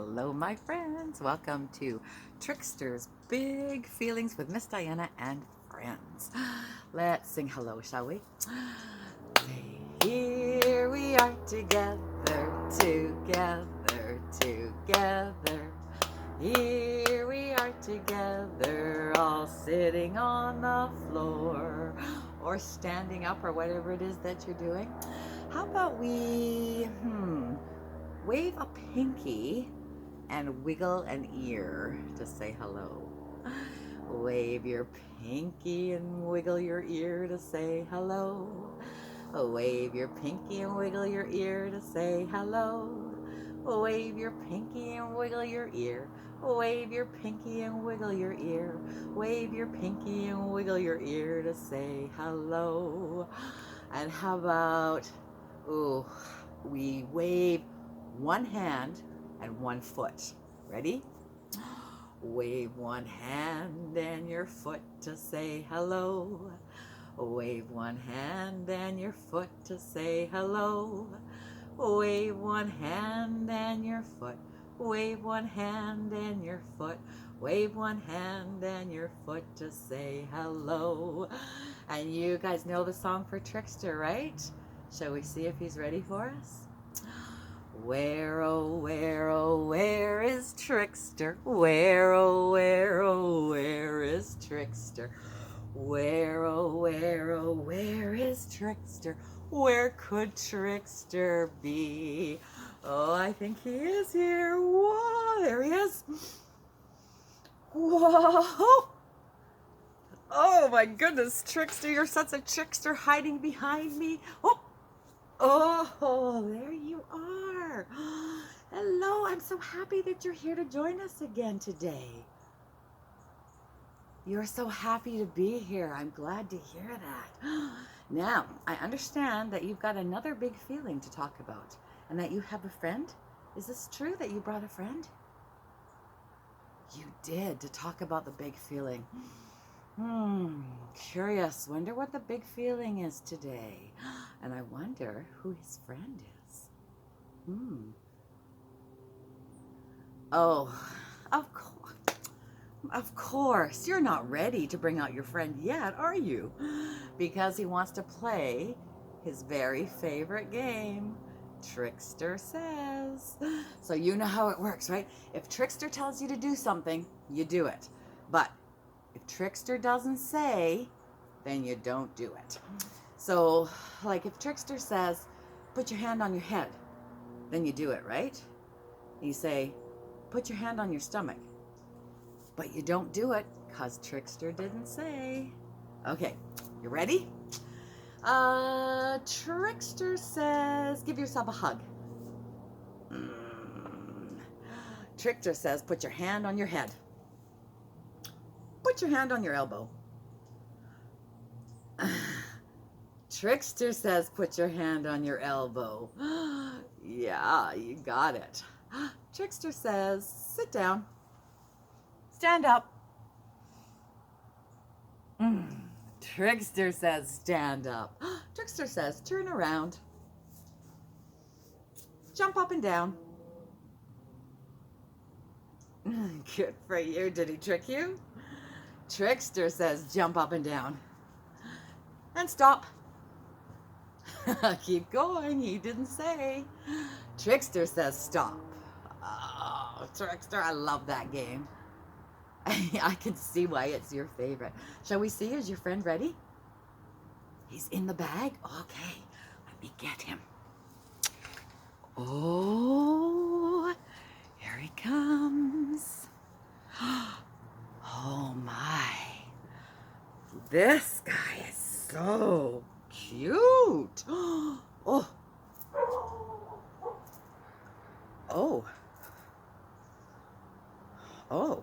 Hello, my friends. Welcome to Trickster's Big Feelings with Miss Diana and friends. Let's sing hello, shall we? Here we are together, together, together. Here we are together, all sitting on the floor or standing up or whatever it is that you're doing. How about we wave a pinky and wiggle an ear to say hello. Wave your pinky and wiggle your ear to say hello. Wave your pinky and wiggle your ear to say hello. Wave your pinky and wiggle your ear. Wave your pinky and wiggle your ear. Wave your pinky and wiggle your ear to say hello. And how about, we wave one hand and one foot. Ready? Wave one hand and your foot to say hello. Wave one hand and your foot to say hello. Wave one hand and your foot. Wave one hand and your foot. Wave one hand and your foot to say hello. And you guys know the song for Trickster, right? Shall we see if he's ready for us? Where, oh, where is Trickster? Where, oh, where is Trickster? Where, oh, where is Trickster? Where could Trickster be? Oh, I think he is here. Whoa, there he is. Whoa. Oh my goodness, Trickster, you're such a trickster hiding behind me. Oh, there you are. Hello, I'm so happy that you're here to join us again today. You're so happy to be here. I'm glad to hear that. Now, I understand that you've got another big feeling to talk about and that you have a friend. Is this true that you brought a friend? You did, to talk about the big feeling. Curious. Wonder what the big feeling is today. And I wonder who his friend is. Oh, of course. Of course. You're not ready to bring out your friend yet, are you? Because he wants to play his very favorite game, Trickster Says. So you know how it works, right? If Trickster tells you to do something, you do it. But if Trickster doesn't say, then you don't do it. So, like if Trickster says, put your hand on your head, then you do it, right? You say, put your hand on your stomach. But you don't do it because Trickster didn't say. Okay, you ready? Trickster says, give yourself a hug. Trickster says, put your hand on your head. Put your hand on your elbow. Trickster says, put your hand on your elbow. Yeah, you got it. Trickster says, sit down. Stand up. Trickster says, stand up. Trickster says, turn around. Jump up and down. Good for you. Did he trick you? Trickster says, jump up and down. And stop. Keep going. He didn't say. Trickster says, stop. Oh, Trickster, I love that game. I can see why it's your favorite. Shall we see? Is your friend ready? He's in the bag? Okay, let me get him. Oh, here he comes. Oh my. This guy is so cute. Oh. Oh. Oh.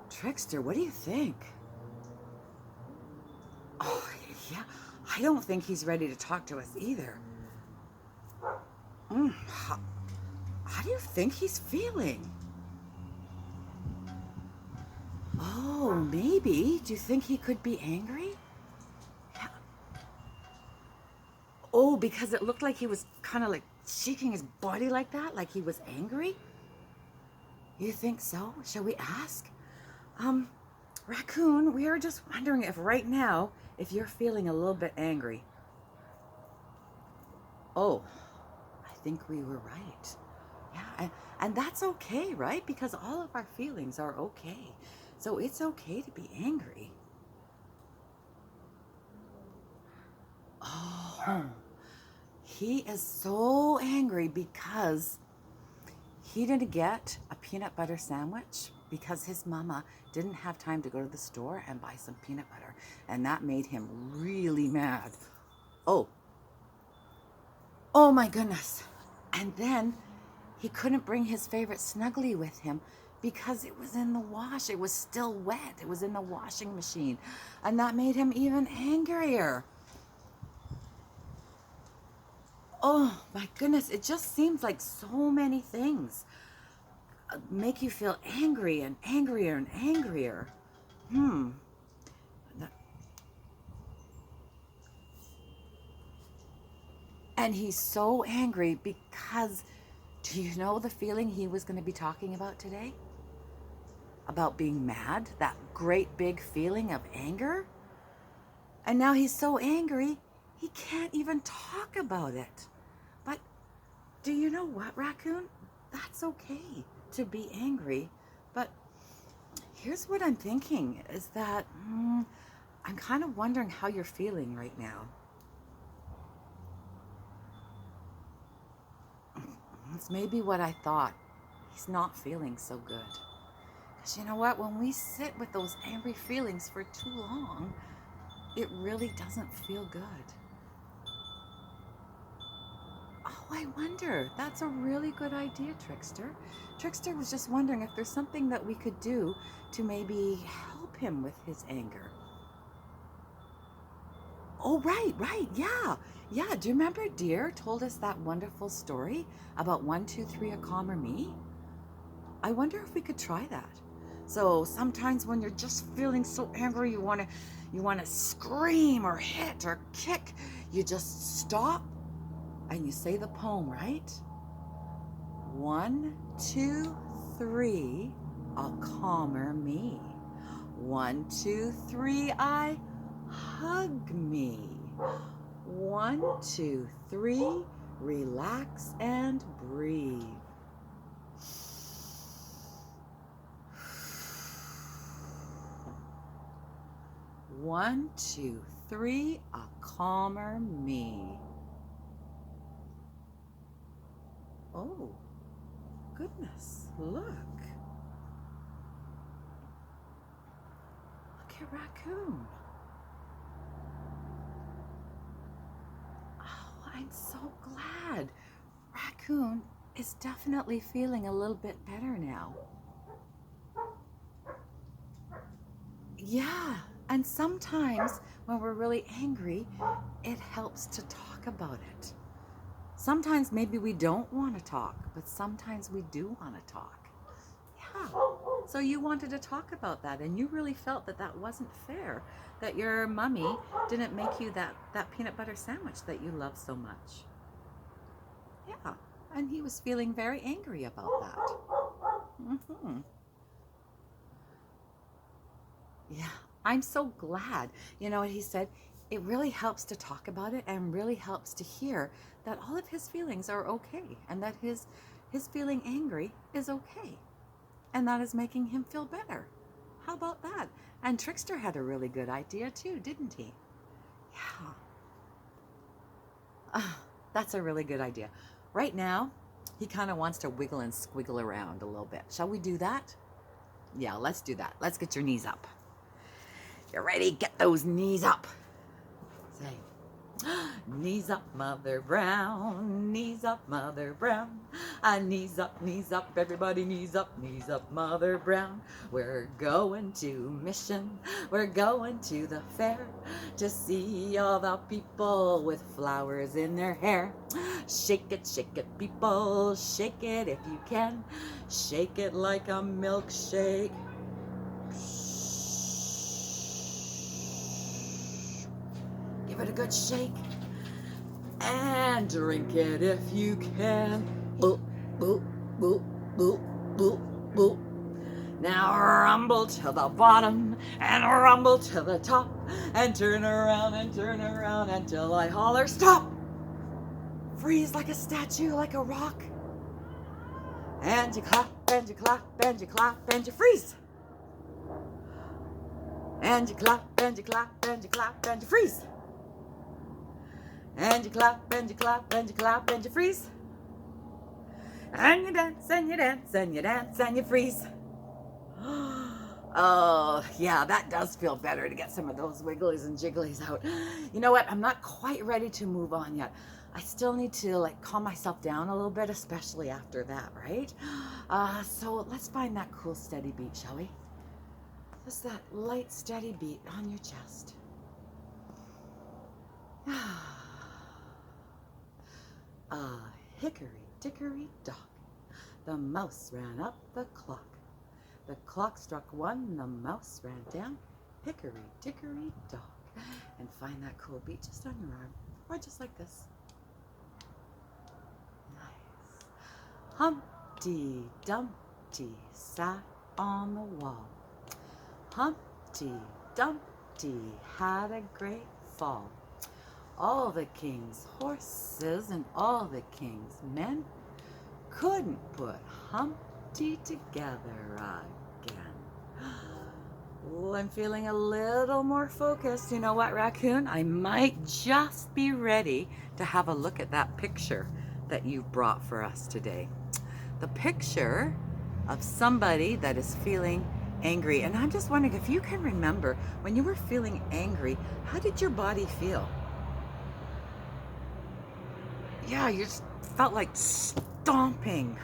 Trickster, what do you think? Oh, yeah. I don't think he's ready to talk to us either. How do you think he's feeling? Oh, maybe. Do you think he could be angry? Yeah. Oh, because it looked like he was kind of like shaking his body like that, like he was angry? You think so? Shall we ask? Raccoon, we are just wondering if right now, if you're feeling a little bit angry. Oh, I think we were right. Yeah, and that's okay, right? Because all of our feelings are okay. So it's okay to be angry. Oh, he is so angry because he didn't get a peanut butter sandwich because his mama didn't have time to go to the store and buy some peanut butter. And that made him really mad. Oh my goodness. And then he couldn't bring his favorite Snuggly with him because it was in the wash. It was still wet. It was in the washing machine. And that made him even angrier. Oh my goodness. It just seems like so many things make you feel angry and angrier and angrier. And he's so angry because, do you know the feeling he was going to be talking about today? About being mad, that great big feeling of anger. And now he's so angry, he can't even talk about it. But do you know what, Raccoon? That's okay to be angry. But here's what I'm thinking is that I'm kind of wondering how you're feeling right now. It's maybe what I thought. He's not feeling so good. Because you know what? When we sit with those angry feelings for too long, it really doesn't feel good. Oh, I wonder. That's a really good idea, Trickster. Trickster was just wondering if there's something that we could do to maybe help him with his anger. Oh, right, yeah. Yeah, do you remember Deer told us that wonderful story about 1, 2, 3, a calmer me? I wonder if we could try that. So sometimes when you're just feeling so angry, you want to scream or hit or kick, you just stop and you say the poem, right? 1, 2, 3, a calmer me. 1, 2, 3, I hug me. 1, 2, 3, relax and breathe. 1, 2, 3, a calmer me. Oh, goodness, look. Look at Raccoon. Oh, I'm so glad. Raccoon is definitely feeling a little bit better now. Yeah, and sometimes when we're really angry, it helps to talk about it. Sometimes maybe we don't want to talk, but sometimes we do want to talk. Yeah, so you wanted to talk about that, and you really felt that that wasn't fair, that your mommy didn't make you that peanut butter sandwich that you love so much. Yeah, and he was feeling very angry about that. Yeah, I'm so glad. You know what he said? It really helps to talk about it and really helps to hear that all of his feelings are okay and that his feeling angry is okay. And that is making him feel better. How about that? And Trickster had a really good idea too, didn't he? Yeah. That's a really good idea. Right now, he kind of wants to wiggle and squiggle around a little bit. Shall we do that? Yeah, let's do that. Let's get your knees up. You ready? Get those knees up. Say, knees up, Mother Brown. Knees up, Mother Brown. Knees up, everybody, knees up, Mother Brown. We're going to mission. We're going to the fair to see all the people with flowers in their hair. Shake it, people. Shake it if you can. Shake it like a milkshake. Give it a good shake and drink it if you can. Boo, boo, boo, boo, boo, boo, to the bottom and rumble to the top and turn around until I holler, stop! Freeze like a statue, like a rock. And you clap, and you clap, and you clap, and you freeze. And you clap, and you clap, and you clap, and you freeze. And you clap, and you clap, and you clap, and you freeze. And you dance, and you dance, and you dance, and you freeze. Oh, yeah, that does feel better to get some of those wigglies and jigglies out. You know what? I'm not quite ready to move on yet. I still need to like calm myself down a little bit, especially after that, right? So let's find that cool, steady beat, shall we? Just that light, steady beat on your chest. Hickory dickory dock, the mouse ran up the clock. The clock struck 1, the mouse ran down. Hickory dickory dock. And find that cool beat just on your arm, or just like this. Nice. Humpty Dumpty sat on the wall. Humpty Dumpty had a great fall. All the king's horses and all the king's men couldn't put Humpty together again. Oh, I'm feeling a little more focused. You know what, Raccoon? I might just be ready to have a look at that picture that you brought for us today. The picture of somebody that is feeling angry. And I'm just wondering if you can remember when you were feeling angry, how did your body feel? Yeah, you just felt like stomping,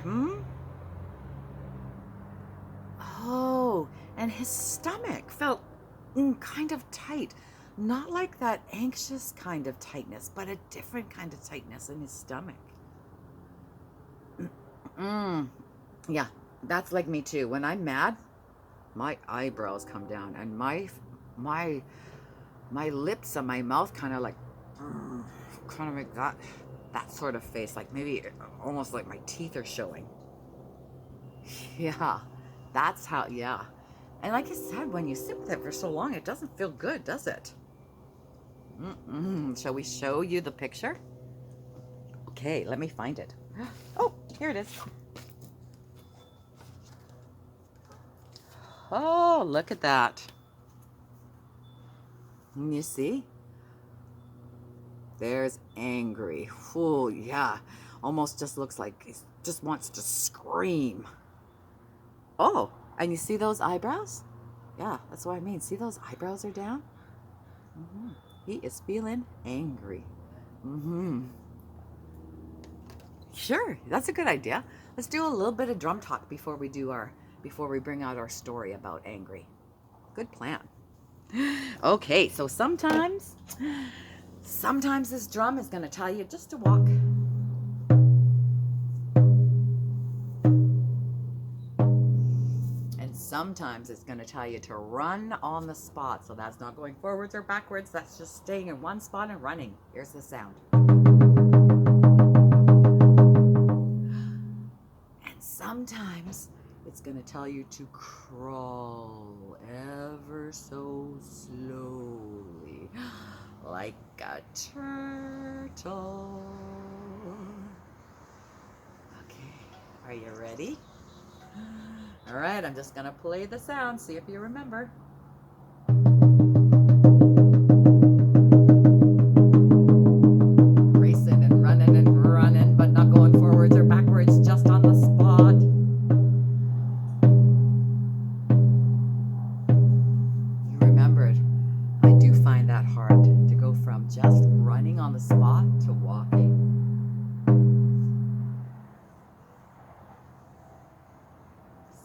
Oh, and his stomach felt kind of tight. Not like that anxious kind of tightness, but a different kind of tightness in his stomach. Yeah, that's like me too. When I'm mad, my eyebrows come down and my lips and my mouth kind of like that sort of face, like maybe almost like my teeth are showing. Yeah, that's how, yeah. And like I said, when you sit with it for so long, it doesn't feel good, does it? Shall we show you the picture? Okay, let me find it. Oh, here it is. Oh, look at that. You see? There's angry. Oh, yeah. Almost just looks like he just wants to scream. Oh, and you see those eyebrows? Yeah, that's what I mean. See those eyebrows are down? He is feeling angry. Sure, that's a good idea. Let's do a little bit of drum talk before we bring out our story about angry. Good plan. Okay, so sometimes this drum is going to tell you just to walk. And sometimes it's going to tell you to run on the spot. So that's not going forwards or backwards. That's just staying in one spot and running. Here's the sound. And sometimes it's going to tell you to crawl ever so slowly, like a turtle. Okay, are you ready? All right, I'm just going to play the sound, see if you remember. Racing and running, but not going forwards or backwards, just on the spot. You remembered. I do find that hard to go from just running on the spot to walking.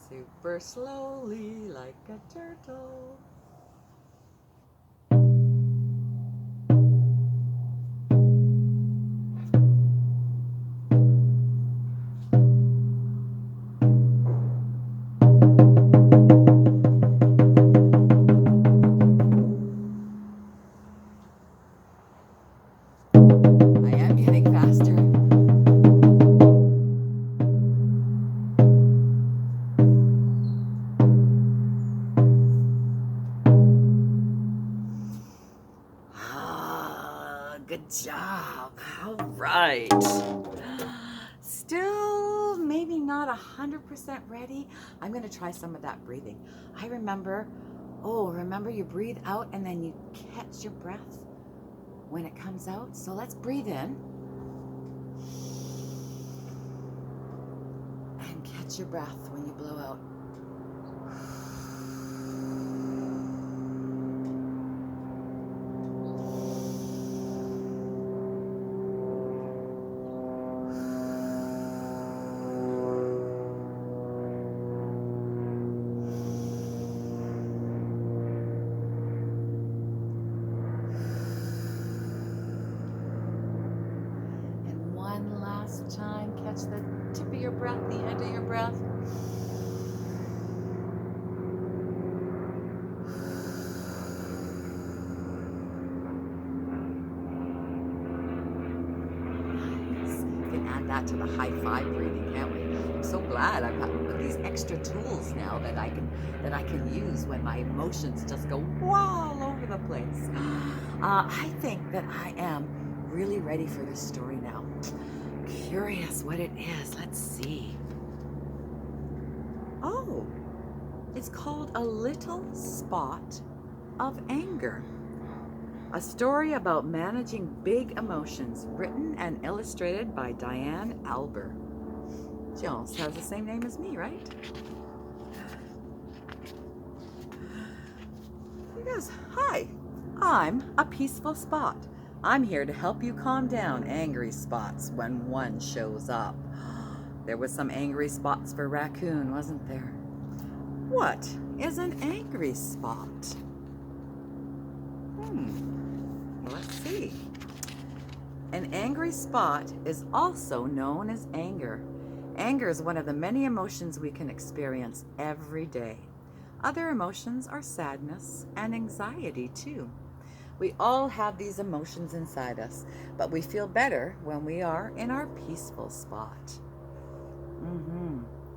Super slowly, like a turtle. I am getting faster. job. All right. Still maybe not 100% ready. I'm going to try some of that breathing. Remember you breathe out and then you catch your breath when it comes out. So let's breathe in and catch your breath when you blow out. One last time, catch the tip of your breath, the end of your breath. Nice. We can add that to the high five breathing, can't we? I'm so glad I've got these extra tools now that I can use when my emotions just go all over the place. I think that I am really ready for this story now. Curious what it is. Let's see. Oh, it's called A Little Spot of Anger. A story about managing big emotions, written and illustrated by Diane Alber. She almost has the same name as me, right? He goes, "Hi, I'm a peaceful spot. I'm here to help you calm down angry spots when one shows up." There was some angry spots for Raccoon, wasn't there? What is an angry spot? Let's see. An angry spot is also known as anger. Anger is one of the many emotions we can experience every day. Other emotions are sadness and anxiety too. We all have these emotions inside us, but we feel better when we are in our peaceful spot.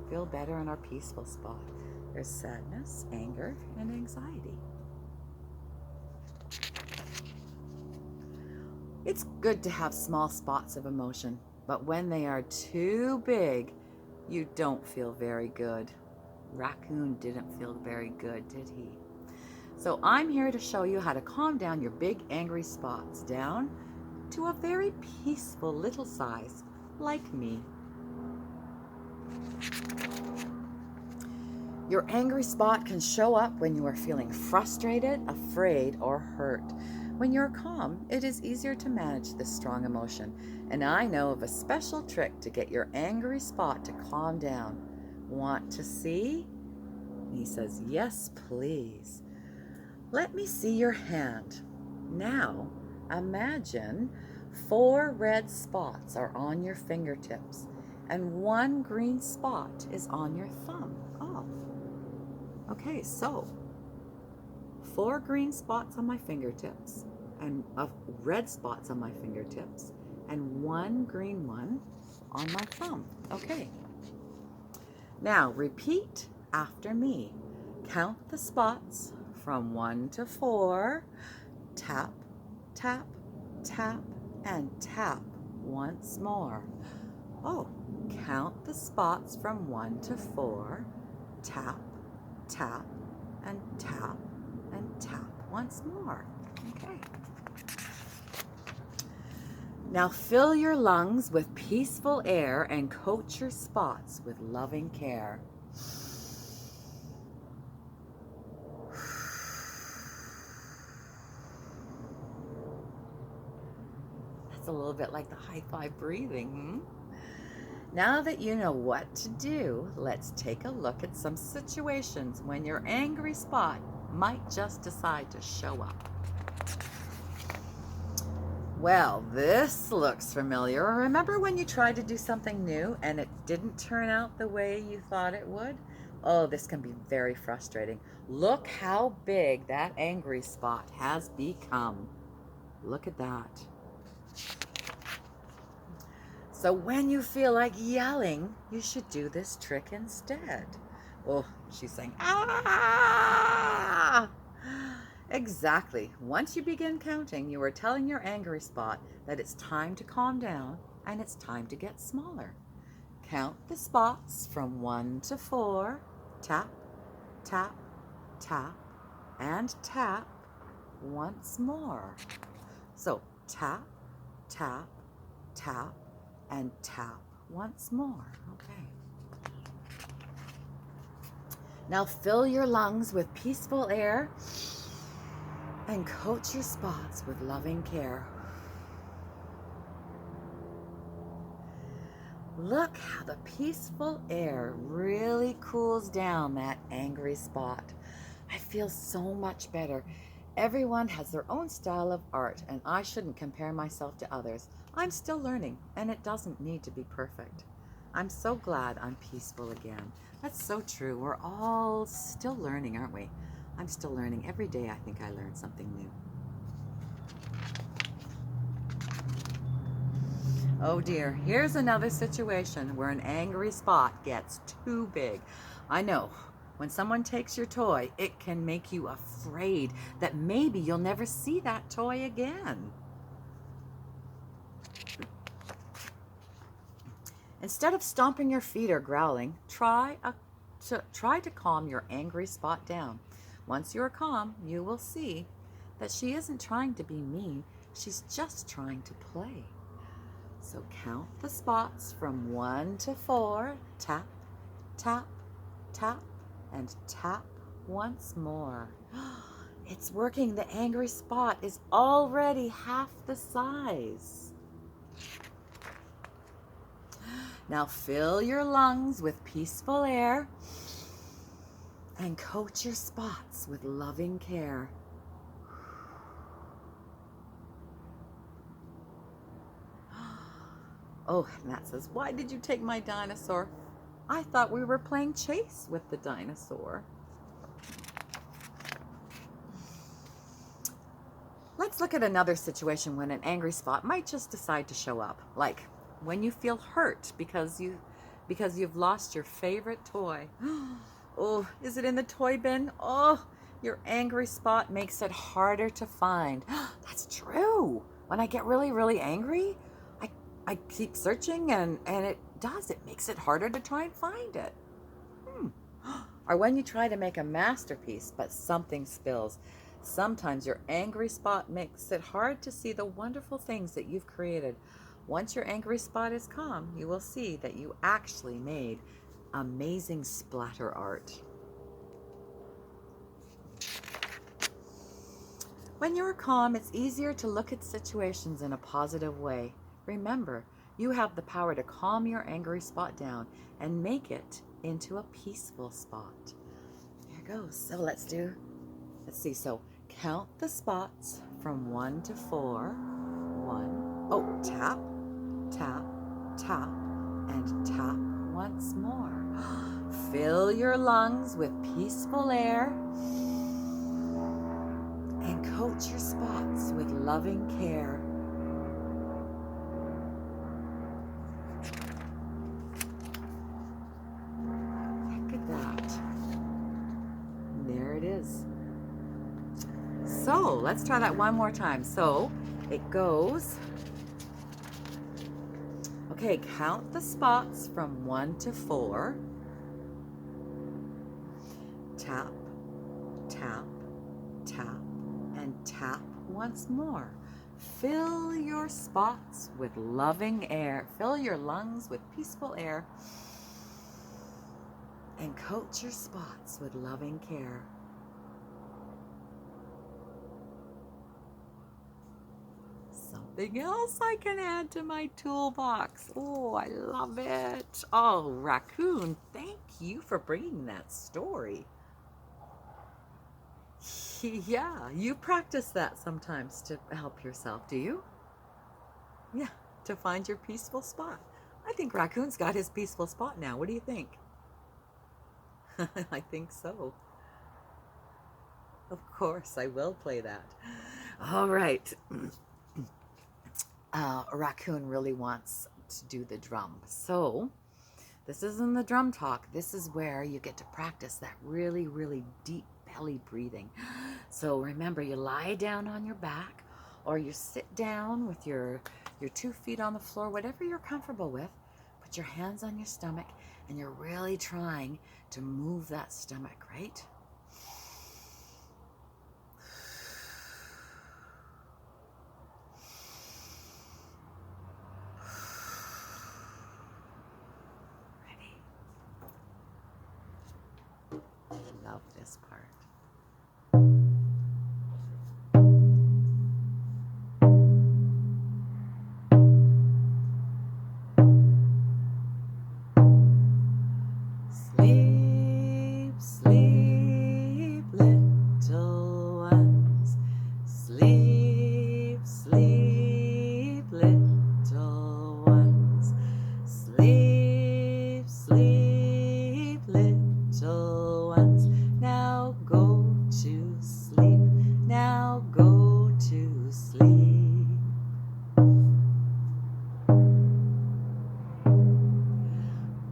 Feel better in our peaceful spot. There's sadness, anger, and anxiety. It's good to have small spots of emotion, but when they are too big, you don't feel very good. Raccoon didn't feel very good, did he? So I'm here to show you how to calm down your big angry spots down to a very peaceful little size, like me. Your angry spot can show up when you are feeling frustrated, afraid, or hurt. When you're calm, it is easier to manage this strong emotion, and I know of a special trick to get your angry spot to calm down. Want to see? He says, "Yes, please." Let me see your hand. Now, imagine 4 red spots are on your fingertips and 1 green spot is on your thumb. Oh, okay, so 4 green spots on my fingertips and red spots on my fingertips and 1 green one on my thumb. Okay. Now repeat after me. Count the spots from 1 to 4. Tap, tap, tap, and tap once more. Oh, count the spots from 1 to 4. Tap, tap, and tap, and tap once more. Okay. Now fill your lungs with peaceful air and coat your spots with loving care. That's a little bit like the high five breathing. Now that you know what to do, let's take a look at some situations when your angry spot might just decide to show up. Well, this looks familiar. Remember when you tried to do something new and it didn't turn out the way you thought it would? Oh, this can be very frustrating. Look how big that angry spot has become. Look at that. So when you feel like yelling, you should do this trick instead. Oh, she's saying, "Ah!" Exactly. Once you begin counting, you are telling your angry spot that it's time to calm down and it's time to get smaller. Count the spots from 1 to 4. Tap, tap, tap, and tap once more. So tap, tap, tap, and tap once more. Okay. Now fill your lungs with peaceful air and coat your spots with loving care. Look how the peaceful air really cools down that angry spot. I feel so much better. Everyone has their own style of art, and I shouldn't compare myself to others. I'm still learning, and it doesn't need to be perfect. I'm so glad I'm peaceful again. That's so true. We're all still learning, aren't we? I'm still learning. Every day I think I learn something new. Oh dear, here's another situation where an angry spot gets too big. I know, when someone takes your toy, it can make you afraid that maybe you'll never see that toy again. Instead of stomping your feet or growling, try to calm your angry spot down. Once you're calm, you will see that she isn't trying to be mean, she's just trying to play. So count the spots from 1 to 4. Tap, tap, tap, and tap once more. It's working. The angry spot is already half the size. Now fill your lungs with peaceful air and coat your spots with loving care. Oh, Matt says, why did you take my dinosaur? I thought we were playing chase with the dinosaur. Let's look at another situation when an angry spot might just decide to show up. Like when you feel hurt because you've lost your favorite toy. Oh, is it in the toy bin? Oh, your angry spot makes it harder to find. That's true. When I get really, really angry, I keep searching and it makes it harder to try and find it. Or when you try to make a masterpiece, but something spills. Sometimes your angry spot makes it hard to see the wonderful things that you've created. Once your angry spot is calm, you will see that you actually made amazing splatter art. When you're calm, it's easier to look at situations in a positive way. Remember, you have the power to calm your angry spot down and make it into a peaceful spot. Here goes. So let's see. So count the spots from 1 to 4. 1. Oh, tap, tap, tap, and tap once more. Fill your lungs with peaceful air and coat your spots with loving care. Look at that. There it is. So let's try that one more time. So it goes. Okay, count the spots from 1 to 4. Tap, tap, tap, and tap once more. Fill your spots with loving air. Fill your lungs with peaceful air. And coat your spots with loving care. Something else I can add to my toolbox. Oh, I love it. Oh, Raccoon, thank you for bringing that story. Yeah, you practice that sometimes to help yourself, do you? Yeah, to find your peaceful spot. I think Raccoon's got his peaceful spot now. What do you think? I think so. Of course, I will play that. All right. Raccoon really wants to do the drum. So this isn't the drum talk. This is where you get to practice that really, really deep belly breathing. So remember, you lie down on your back, or you sit down with your 2 feet on the floor, whatever you're comfortable with. Put your hands on your stomach, and you're really trying to move that stomach, right? Ready? Love this part. Sleep, sleep, little ones. Sleep, sleep, little ones. Sleep, sleep, little ones. Now go to sleep. Now go to sleep.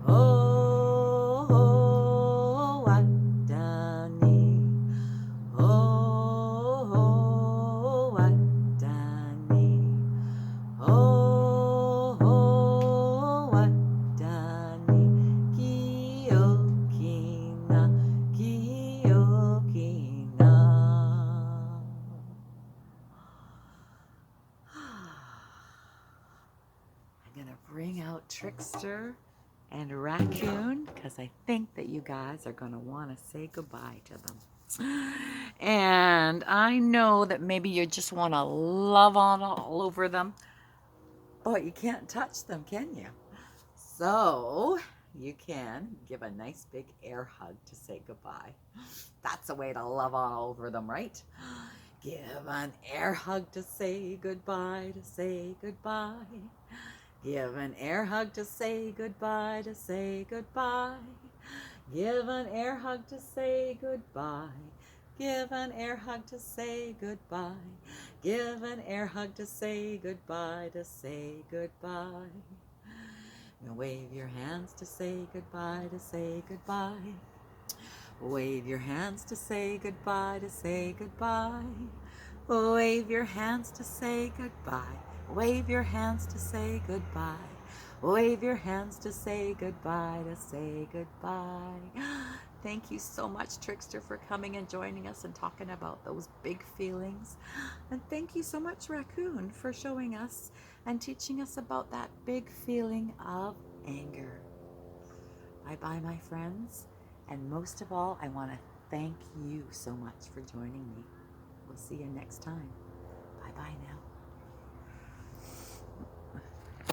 Oh, oh, Wadani. Oh, oh, Wadani. Oh, oh, Wadani. Kiokina, Kiokina. I'm gonna bring out Trickster and Raccoon because I think that you guys are gonna want to say goodbye to them. And I know that maybe you just want to love on all over them, but you can't touch them, can you? So you can give a nice big air hug to say goodbye. That's a way to love on all over them, right? Give an air hug to say goodbye, to say goodbye. Give an air hug to say goodbye, to say goodbye. Give an air hug to say goodbye. Give an air hug to say goodbye. Give an air hug to say goodbye, to say goodbye. Now wave your hands to say goodbye, to say goodbye. Wave your hands to say goodbye, to say goodbye. Wave your hands to say goodbye. Wave your hands to say goodbye. Wave your hands to say goodbye, to say goodbye. Thank you so much, Trickster, for coming and joining us and talking about those big feelings. And thank you so much, Raccoon, for showing us and teaching us about that big feeling of anger. Bye-bye, my friends. And most of all, I want to thank you so much for joining me. We'll see you next time. Bye-bye now.